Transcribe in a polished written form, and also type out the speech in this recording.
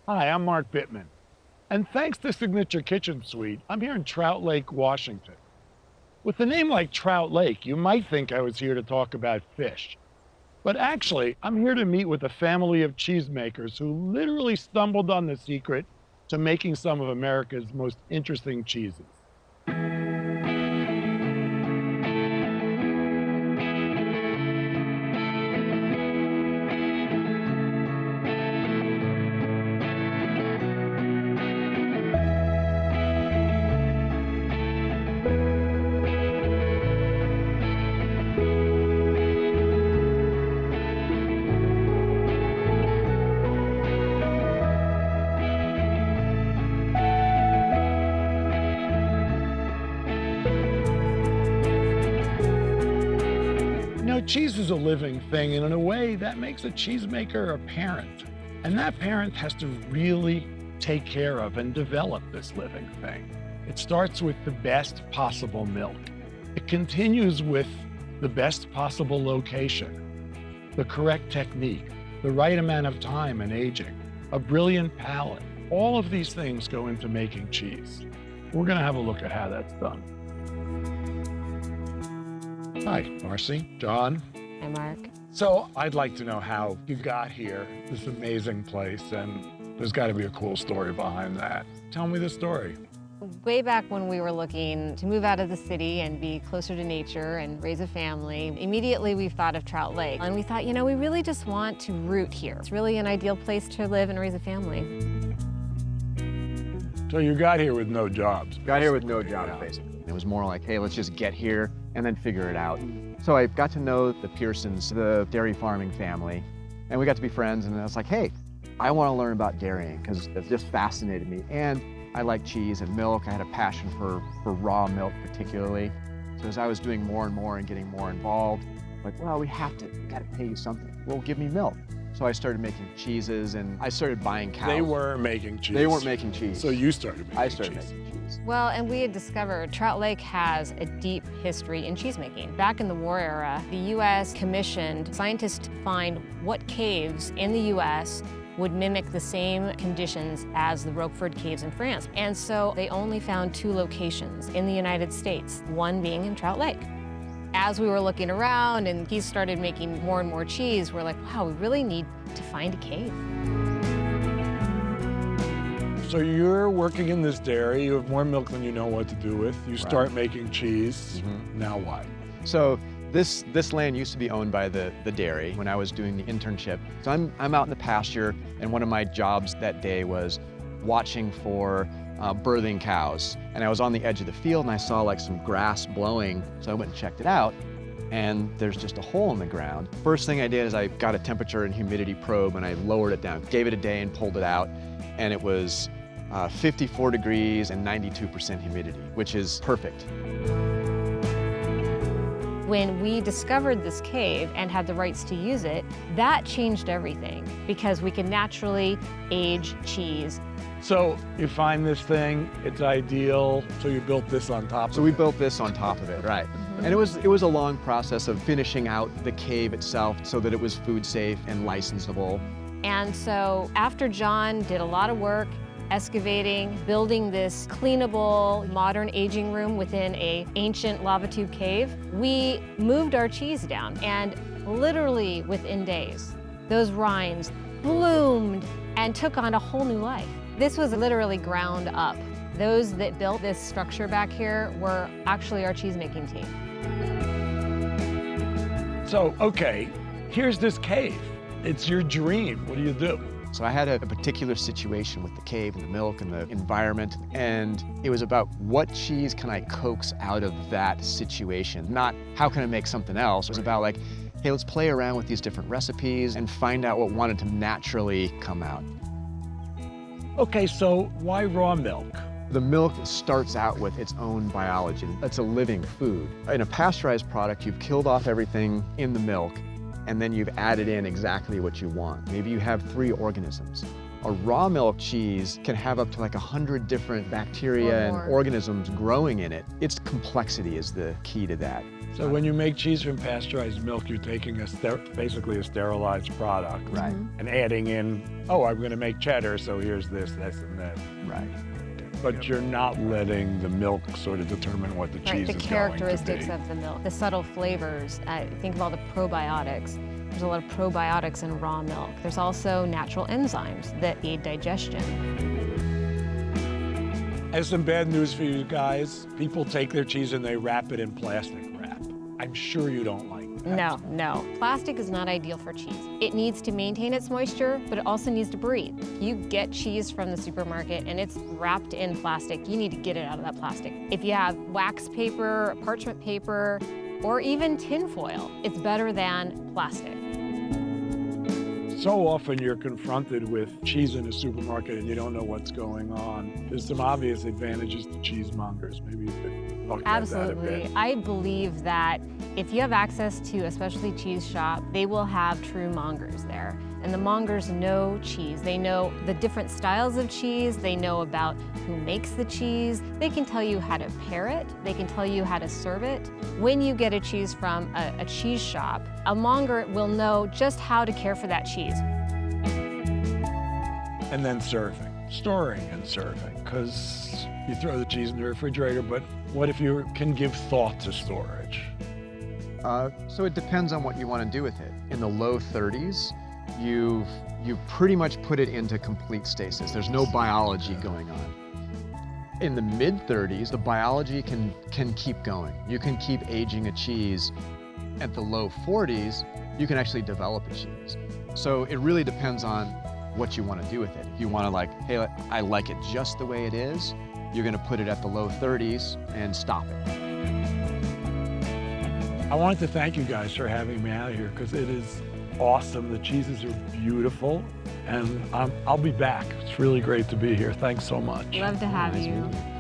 Hi, I'm Mark Bittman. And thanks to Signature Kitchen Suite, I'm here in Trout Lake, Washington. With a name like Trout Lake, you might think I was here to talk about fish. But actually, I'm here to meet with a family of cheesemakers who literally stumbled on the secret to making some of America's most interesting cheeses. Cheese is a living thing, and in a way, that makes a cheesemaker a parent. And that parent has to really take care of and develop this living thing. It starts with the best possible milk. It continues with the best possible location, the correct technique, the right amount of time and aging, a brilliant palate. All of these things go into making cheese. We're gonna have a look at how that's done. Hi, Marci, John. Hi, Mark. So I'd like to know how you got here, this amazing place, and there's got to be a cool story behind that. Tell me the story. Way back when we were looking to move out of the city and be closer to nature and raise a family, immediately we thought of Trout Lake. And we thought, you know, we really just want to root here. It's really an ideal place to live and raise a family. So you got here with no jobs. Got here with no jobs, basically. It was more like, hey, let's just get here and then figure it out. So I got to know the Pearsons, the dairy farming family, and we got to be friends, and I was like, hey, I want to learn about dairying because it just fascinated me. And I like cheese and milk. I had a passion for raw milk particularly. So as I was doing more and more and getting more involved, like, well, we got to pay you something. Well, give me milk. So I started making cheeses, and I started buying cows. They were making cheese. They weren't making cheese. So you started making I started cheese. making cheese. Well, and we had discovered Trout Lake has a deep history in cheesemaking. Back in the war era, the U.S. commissioned scientists to find what caves in the U.S. would mimic the same conditions as the Roquefort caves in France. And so they only found 2 locations in the United States, one being in Trout Lake. As we were looking around and he started making more and more cheese, we're like, wow, we really need to find a cave. So you're working in this dairy, you have more milk than you know what to do with. You start making cheese. Now what? So this land used to be owned by the dairy when I was doing the internship. So I'm out in the pasture, and one of my jobs that day was watching for birthing cows. And I was on the edge of the field and I saw like some grass blowing, so I went and checked it out, and there's just a hole in the ground. First thing I did is I got a temperature and humidity probe and I lowered it down, gave it a day and pulled it out, and it was 54 degrees and 92% humidity, which is perfect. When we discovered this cave and had the rights to use it, that changed everything because we can naturally age cheese. So you find this thing, it's ideal, so you built this on top of it. So we built this on top of it, right. And it was a long process of finishing out the cave itself so that it was food safe and licensable. And so after John did a lot of work, excavating, building this cleanable, modern aging room within an ancient lava tube cave, we moved our cheese down, and literally within days, those rinds bloomed and took on a whole new life. This was literally ground up. Those that built this structure back here were actually our cheesemaking team. So, okay, here's this cave. It's your dream. What do you do? So I had a particular situation with the cave and the milk and the environment, and it was about what cheese can I coax out of that situation, not how can I make something else. It was about like, hey, let's play around with these different recipes and find out what wanted to naturally come out. Okay, so why raw milk? The milk starts out with its own biology. It's a living food. In a pasteurized product, you've killed off everything in the milk, and then you've added in exactly what you want. Maybe you have 3 organisms. A raw milk cheese can have up to like 100 different bacteria and organisms growing in it. Its complexity is the key to that. So when you make cheese from pasteurized milk, you're taking basically a sterilized product. Right. And adding in, oh, I'm going to make cheddar, so here's this, and that. Right. But you're not letting the milk sort of determine what the cheese Right, is the going to characteristics be. of the milk, the subtle flavors. Think of all the probiotics. There's a lot of probiotics in raw milk. There's also natural enzymes that aid digestion. I have some bad news for you guys. People take their cheese and they wrap it in plastic wrap. I'm sure you don't like that. No. Plastic is not ideal for cheese. It needs to maintain its moisture, but it also needs to breathe. You get cheese from the supermarket and it's wrapped in plastic. You need to get it out of that plastic. If you have wax paper, parchment paper, or even tin foil, it's better than plastic. So often you're confronted with cheese in a supermarket and you don't know what's going on. There's some obvious advantages to cheesemongers. Maybe you could talk about that a Absolutely. bit. I believe that if you have access to a specialty cheese shop, they will have true mongers there. And the mongers know cheese. They know the different styles of cheese. They know about who makes the cheese. They can tell you how to pair it. They can tell you how to serve it. When you get a cheese from a cheese shop, a monger will know just how to care for that cheese. And then serving, storing and serving, because you throw the cheese in the refrigerator, but what if you can give thought to storage? So it depends on what you want to do with it. In the low 30s, you've pretty much put it into complete stasis. There's no biology going on. In the mid 30s, the biology can keep going. You can keep aging a cheese. At the low 40s, you can actually develop a cheese. So it really depends on what you want to do with it. If you want to like, hey, I like it just the way it is, you're going to put it at the low 30s and stop it. I wanted to thank you guys for having me out here because it is awesome. The cheeses are beautiful, and I'll be back. It's really great to be here. Thanks so much. Love to have Nice you. meeting you.